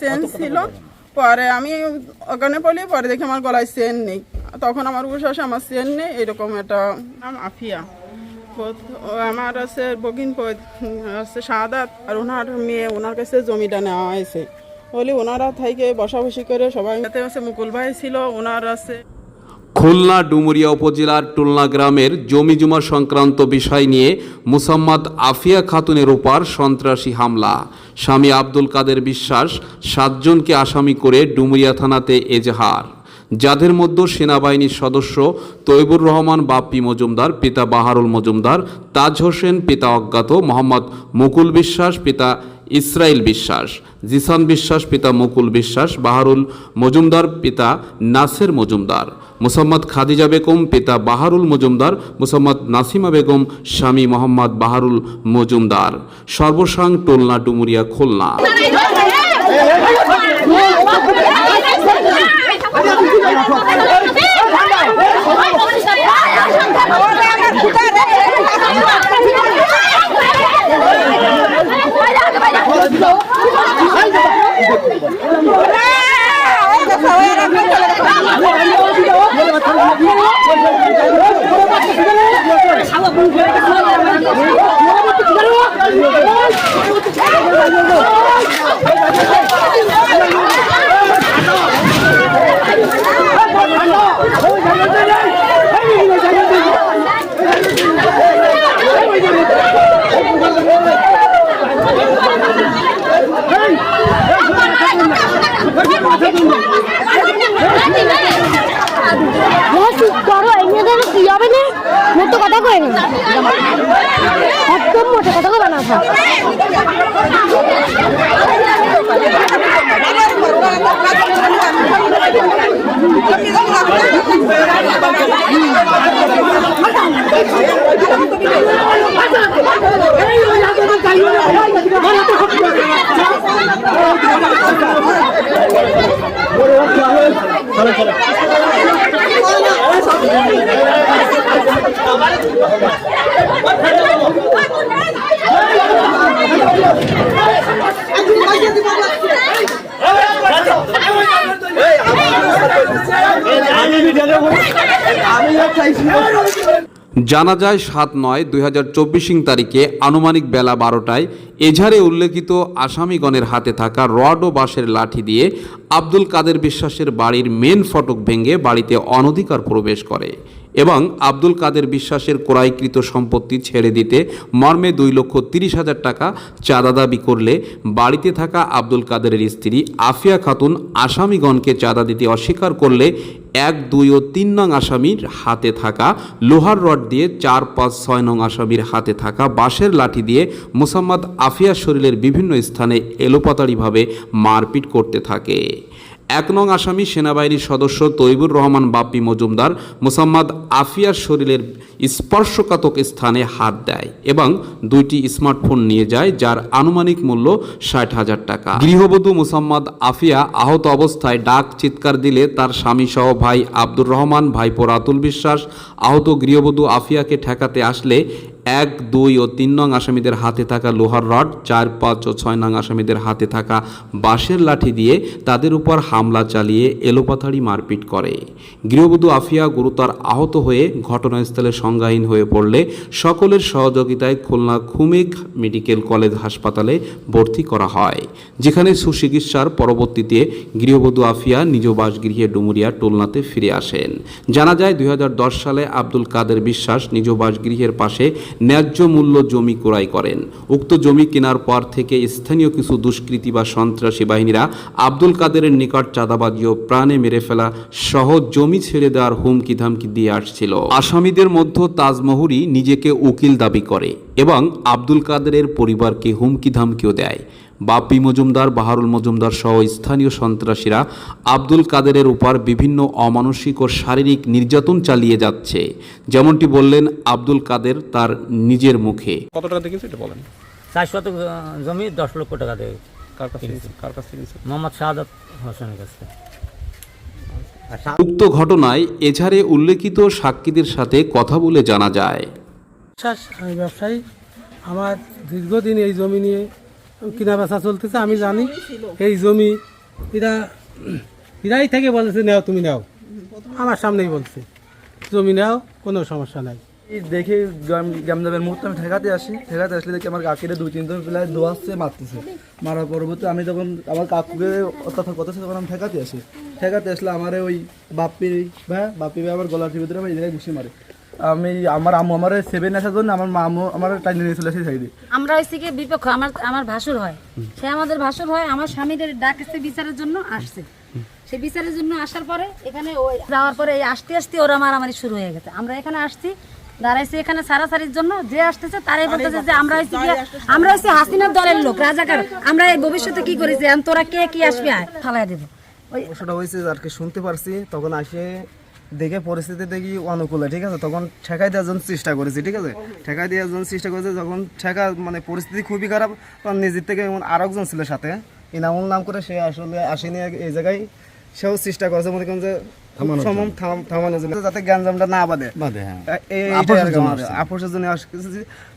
Chain ছিল, পরে আমি ওখানে বলি, পরে দেখি আমার গলায় চেন নেই। তখন আমার বিশ্বাস আমার চেন নেই, এরকম একটা নাম আফিয়া। আমার আছে বগিন আছে শাহাদাত, আর ওনার মেয়ে, ওনার কাছে জমিটা নেওয়া হয়েছে বলে ওনারা থেকে বসাবসি করে সবাই আছে। মুকুল ভাই ছিল, ওনার আছে। খুলনা ডুমুরিয়া উপজেলার টুলনা গ্রামের জমি জমা সংক্রান্ত বিষয় নিয়ে মোসাম্মদ আফিয়া খাতুনের উপর সন্ত্রাসী হামলা। স্বামী আব্দুল কাদের বিশ্বাস 7 জনকে আসামি করে ডুমুরিয়া থানাতে এজাহার, যাদের মধ্যে সেনাবাহিনীর সদস্য তৈবুর রহমান বাপ্পি মজুমদার, পিতা বাহারুল মজুমদার, তাজ হোসেন পিতা অজ্ঞাত, মোহাম্মদ মুকুল বিশ্বাস পিতা ইসরাইল বিশ্বাস, জিসান বিশ্বাস পিতা মুকুল বিশ্বাস, বাহারুল মজুমদার পিতা নাসের মজুমদার, মোসাম্মদ খাদিজা বেগম পিতা বাহারুল মজুমদার, মোসাম্মদ নাসিমা বেগম স্বামী মোহাম্মদ বাহারুল মজুমদার। সর্বসাং টুলনা ডুমুরিয়া খুলনা। জানা যায় 7/9/2024 তারিখে আনুমানিক বেলা 12টায় এজাহারে উল্লেখিত আসামিগণের হাতে থাকা রড ও বাঁশের লাঠি দিয়ে আব্দুল কাদের বিশ্বাসের বাড়ির মেন ফটক ভেঙে বাড়িতে অনধিকার প্রবেশ করে এবং আব্দুল কাদের বিশ্বাসের ক্রয়কৃত সম্পত্তি ছেড়ে দিতে মর্মে 2,30,000 টাকা চাঁদা দাবি করলে বাড়িতে থাকা আব্দুল কাদেরের স্ত্রী আফিয়া খাতুন আসামিগণকে চাঁদা দিতে অস্বীকার করলে 1, 2 ও 3 নং আসামির হাতে থাকা লোহার রড দিয়ে 4, 5, 6 নং আসামির হাতে থাকা বাঁশের লাঠি দিয়ে মোসাম্মদ আফিয়ার শরীরের বিভিন্ন স্থানে এলোপাতাড়িভাবে মারপিট করতে থাকে। 1 নং আসামি সেনাবাহিনীর সদস্য তৈবুর রহমান বাপ্পি মজুমদার মোসাম্মদ আফিয়ার শরীরের স্পর্শকাতক স্থানে হাত দেয় এবং 2টি স্মার্টফোন নিয়ে যায়, যার আনুমানিক মূল্য 60,000 টাকা। গৃহবধূ মোসাম্মদ আফিয়া আহত অবস্থায় ডাক চিৎকার দিলে তার স্বামী সহ ভাই আব্দুর রহমান, ভাইপো রাতুল বিশ্বাস আহত গৃহবধূ আফিয়াকে ঠেকাতে আসলে 1, 2 ও 3 নং আসামিদের হাতে থাকা লোহার রড, 4, 5 ও 6 নং আসামিদের হাতে থাকা বাঁশের লাঠি দিয়ে তাদের উপর হামলা চালিয়ে এলোপাথাড়ি মারপিট করে। গৃহবধূ আফিয়া গুরুতর আহত হয়ে ঘটনাস্থলে সংজ্ঞাহীন হয়ে পড়লে সকলের সহযোগিতায় খুলনা খুমেক মেডিকেল কলেজ হাসপাতালে ভর্তি করা হয়, যেখানে সুচিকিৎসার পরবর্তীতে গৃহবধূ আফিয়া নিজ বাসগৃহে ডুমুরিয়া টুলনাতে ফিরে আসেন। জানা যায় 2010 সালে আব্দুল কাদের বিশ্বাস নিজ বাসগৃহের পাশে ন্যায্য মূল্য জমি ক্রয় করেন। উক্ত জমি কেনার পর থেকে স্থানীয় কিছু দুষ্কৃতী বা সন্ত্রাসী বাহিনীরা আব্দুল কাদেরের নিকট চাঁদাবাজি ও প্রাণে মেরে ফেলা সহ জমি ছেড়ে দেওয়ার হুমকি ধামকি দিয়ে আসছিল। আসামিদের মধ্যে তাজমহুরি নিজেকে উকিল দাবি করে এবং আব্দুল কাদেরের পরিবারকে হুমকি ধামকিও দেয়। বাপ্পি মজুমদার, বাহারুল মজুমদার সহ স্থানীয় সন্ত্রাসীরা আব্দুল কাদেরের উপর বিভিন্ন অমানসিক ও শারীরিক নির্যাতন চালিয়ে যাচ্ছে, যেমনটি বললেন আব্দুল কাদের তার নিজের মুখে। কত টাকা দেখেছে এটা বলেন? 400 জমি 10 লক্ষ টাকা দেয়। কার কাছ থেকে? মোহাম্মদ শাহাদাত হোসেনের কাছে। উক্ত ঘটনায় এজাহারে উল্লেখিত সাক্ষীদের সাথে কথা বলে জানা যায়, আমি ব্যবসায়ী, আমার দীর্ঘদিন এই জমি নিয়ে কিনা বেচা চলতেছে। আমি জানি এই জমি এরাই থেকে বলেছে নাও তুমি নাও, আমার সামনেই বলছে জমি নাও, কোনো সমস্যা নাই। দেখে গ্যামজাবের মুহূর্তে আমি ঠেকাতে আসলে দেখি আমার কাকিরে 2-3 জন প্রায় দোয়াচ্ছে, মারতেছে। মারার পরবর্তী আমি তখন আমার কাকুকে কথা তখন আমি ঠেকাতে আসলে আমার ওই বাপ্পি ভাই আমার গলার ভিতরে আমার এই জায়গায় ঘুষি মারে। আমার আম্মু আমার 7 আসার জন্য আমার মামু আমার টাইনে নিয়ে চলে আসে সাইডে। আমরা হচ্ছে কি বিপক্ষ, আমার ভাসুর হয়, সে আমাদের ভাসুর হয়, আমার স্বামীর ডাকছে বিচারের জন্য আসছে। সে বিচারের জন্য আসার পরে এখানে ওই যাওয়ার পরে আসতে আসতে ওরা মারামারি শুরু হয়ে গেছে। আমরা এখানে আসছি, দাঁড়াইছি এখানে সারাসারির জন্য, যে আসতেছে তারাই বলতেছে যে আমরা হচ্ছে হাসিনার দলের লোক, রাজাকার, আমরা এই ভবিষ্যতে কি করেছি, তোরা কে কি আসবে ফালাই দেবো। ওটা হয়েছে আর কি শুনতে পারছি, তখন আসে দেখে পরিস্থিতি দেখি অনুকূলে, ঠিক আছে, তখন ঠেকাই দেওয়ার জন্য চেষ্টা করেছি, ঠিক আছে, ঠেকাই দেওয়ার জন্য চেষ্টা করেছে। যখন মানে পরিস্থিতি খুবই খারাপ, তখন নিজের থেকে আরেকজন ছিল সাথে, ইনামুল নাম করে, সে আসলে আসেনি এই জায়গায়, সেও চেষ্টা করেছে মনে করেন যে থামানোর জন্য, যাতে গ্যাঞ্জামটা না বাঁধে, আপোষের জন্য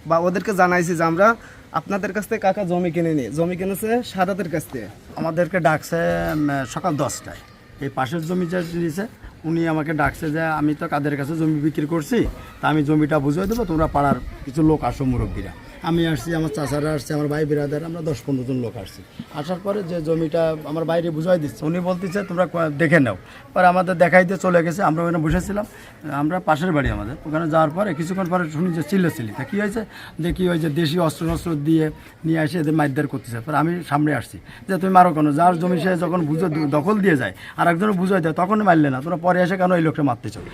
বা ওদেরকে জানাইছি যে আমরা আপনাদের কাছ থেকে কাকা জমি কিনেছে সাদাতের কাছ থেকে। আমাদেরকে ডাকছে সকাল 10টায়, এই পাশের জমি যে নিয়েছে উনি আমাকে ডাকছে যে আমি তো কাদের কাছে জমি বিক্রি করছি, তা আমি জমিটা বুঝিয়ে দেবো, তোমরা পাড়ার কিছু লোক আসো, মুরব্বীরা। আমি আসছি, আমার চাচারা আসছে, আমার ভাই বিরাদার, আমরা 10-15 জন লোক আসছি। আসার পরে যে জমিটা আমার বাইরে বুঝাই দিচ্ছে, উনি বলতেছে তোমরা দেখে নাও। পরে আমাদের দেখাই দিয়ে চলে গেছে, আমরা ওখানে বসেছিলাম, আমরা পাশের বাড়ি আমাদের, ওখানে যাওয়ার পরে কিছুক্ষণ পরে শুনি যে চিল্লি তা কী হয়েছে, দেখি ওই যে দেশি অস্ত্র দিয়ে নিয়ে এসে এদের মারধর করতেছে। পরে আমি সামনে আসছি যে তুমি মারো কেন, যার জমি সে যখন দখল দিয়ে যায় আর একজনে বুঝাই দেয় তখনই মারলে না, তোমরা পরে এসে কেন এই লোকটা মারতে চাও।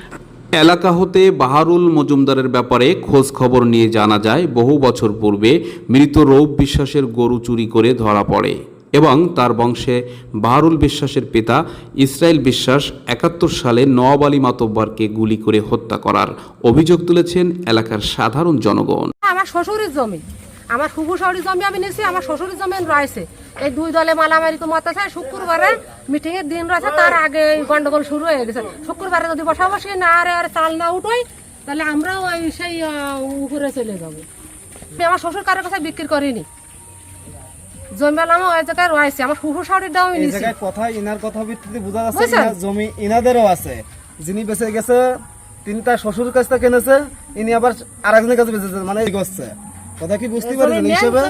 এলাকা হতে বাহারুল মজুমদারের ব্যাপারে খোঁজ খবর নিয়ে জানা যায় বহু বছর পূর্বে মৃত রৌপ বিশ্বাসের গরু চুরি করে ধরা পড়ে এবং তার বংশে বাহারুল বিশ্বাসের পিতা ইসরায়েল বিশ্বাস 71 সালে নওয়াব আলী মাতব্বরকে গুলি করে হত্যা করার অভিযোগ তুলেছেন এলাকার সাধারণ জনগণ। আমার শ্বশুরের জমি, আমার শ্বশুর শাশুড়ির জমি আমি নিয়েছি, আমার শ্বশুরের জমি রয়েছে, এই দুই দলে মালামারি তো মত আছে। শুক্রবারে মিটিং এর দিন রয়েছে, তার আগে গন্ডগোল শুরু হয়ে গেছে। শুক্রবারে যদি বসাবসি না আর চাল না উঠোই, তাহলে আমরাও সেই উপরে চলে যাবো। আমার শ্বশুর কারোর কাছে বিক্রি করিনি, জমি আমার ওই জায়গায় রয়েছে, আমার শ্বশুর শাশুড়ির দাম আমি নিয়েছি। ইনার কথা ভিত্তিতে বোঝা যাচ্ছে জমি ইনাদেরও আছে, যিনি বেঁচে গেছে তিনটা শ্বশুর কাছ থেকে কিনেছে, ইনি আবার আরেকজনের কাছে বেঁচেছে, মানে এগোচ্ছে। কথা কি বুঝতে পারছেন হিসেবে?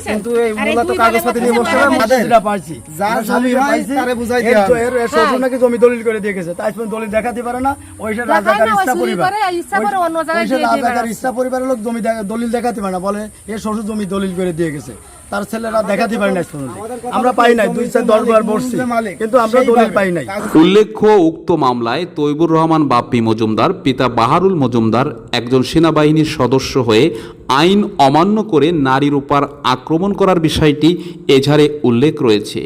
কিন্তু এই মূলত কাগজপত্র নিয়ে বসতে হবে, মাদেরটা পাইছি, যার জমি হয় তারে বুঝাই দেয়া হবে। এর শ্বশুর নাকি জমি দলিল করে দিয়ে গেছে, তাই দলিল দেখাতে পারে না, ওইসব রাজাকার ইচ্ছা পরিবার, ওইসব রাজাকার ইচ্ছা পরিবারের লোক জমি দলিল দেখাতে পারে না, বলে এর শ্বশুর জমি দলিল করে দিয়ে গেছে, তার ছেলেরা দেখাতে পারে না। আমরা পাই নাই, 2-4-10 বার বসছি, কিন্তু আমরা দলিল পাই নাই। উল্লেখ্য, উক্ত মামলায় তৈবুর রহমান বাপ্পি মজুমদার পিতা বাহারুল মজুমদার একজন সেনাবাহিনীর সদস্য হয়ে আইন অমান্য করে নারীর উপর আক্রমণ করার বিষয়টি এজাহারে উল্লেখ রয়েছে।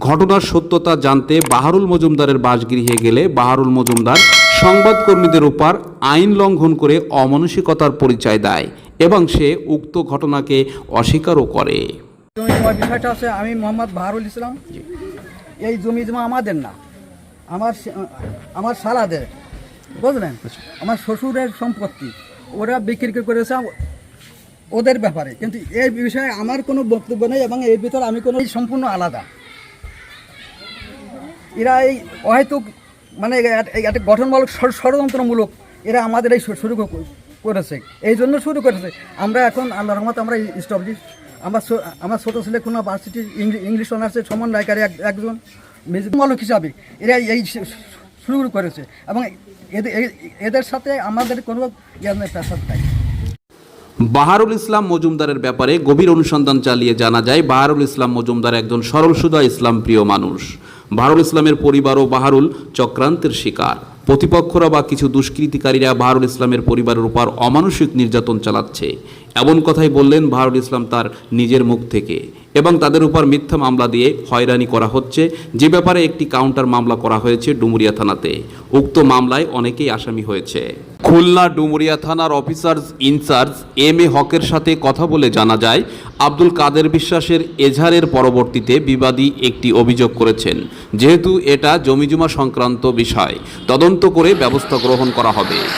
ঘটনার সত্যতা জানতে বাহারুল মজুমদারের বাসগৃহে গেলে বাহারুল মজুমদার সংবাদকর্মীদের উপর আইন লঙ্ঘন করে অমানসিকতার পরিচয় দেয় এবং সে উক্ত ঘটনাকে অস্বীকারও করে। বিষয়টা আছে, আমি মোহাম্মদ বাহারুল ইসলাম, এই জমি জমা আমাদের না, আমার শালাদের, বুঝলেন, আমার শ্বশুরের সম্পত্তি, ওরা বিক্রি করেছে ওদের ব্যাপারে, কিন্তু এই বিষয়ে আমার কোনো বক্তব্য নেই এবং এর ভিতরে আমি কোনো সম্পূর্ণ আলাদা। এরা এই হয়তো মানে একটা গঠনমূলক ষড়যন্ত্রমূলক এরা আমাদের এই শুরু করেছে, এই জন্য শুরু করেছে। আমরা এখন আল্লাহর রহমতে আমরা স্টাবলিশ, আমার ছোটো ছেলে খুলনা ভার্সিটি ইংলিশ অনার্সের সমন্বয়কারী একজন মূলক হিসাবে এরা এই শুরু করেছে এবং এদের সাথে আমাদের কোনো পেশাদ নাই। বাহারুল ইসলাম মজুমদারের ব্যাপারে গভীর অনুসন্ধান চালিয়ে জানা যায় বাহারুল ইসলাম মজুমদার একজন সরলসুদা ইসলাম প্রিয় মানুষ। বাহারুল ইসলামের পরিবার ও বাহারুল চক্রান্তের শিকার। প্রতিপক্ষরা বা কিছু দুষ্কৃতিকারীরা বাহারুল ইসলামের পরিবারের উপর অমানসিক নির্যাতন চালাচ্ছে, এমন কথাই বললেন বাহারুল ইসলাম তার নিজের মুখ থেকে, এবং তাদের উপর মিথ্যা মামলা দিয়ে হয়রানি করা হচ্ছে, যে ব্যাপারে একটি কাউন্টার মামলা করা হয়েছে ডুমুরিয়া থানাতে। উক্ত মামলায় অনেকেই আসামি হয়েছে। খুলনা ডুমুরিয়া থানার অফিসার্স ইনচার্জ এম.এ. হকের সাথে কথা বলে জানা যায় আব্দুল কাদের বিশ্বাসের এজাহারের পরবর্তীতে বিবাদী একটি অভিযোগ করেছেন। যেহেতু এটা জমিজমা সংক্রান্ত বিষয়, তদন্ত করে ব্যবস্থা গ্রহণ করা হবে।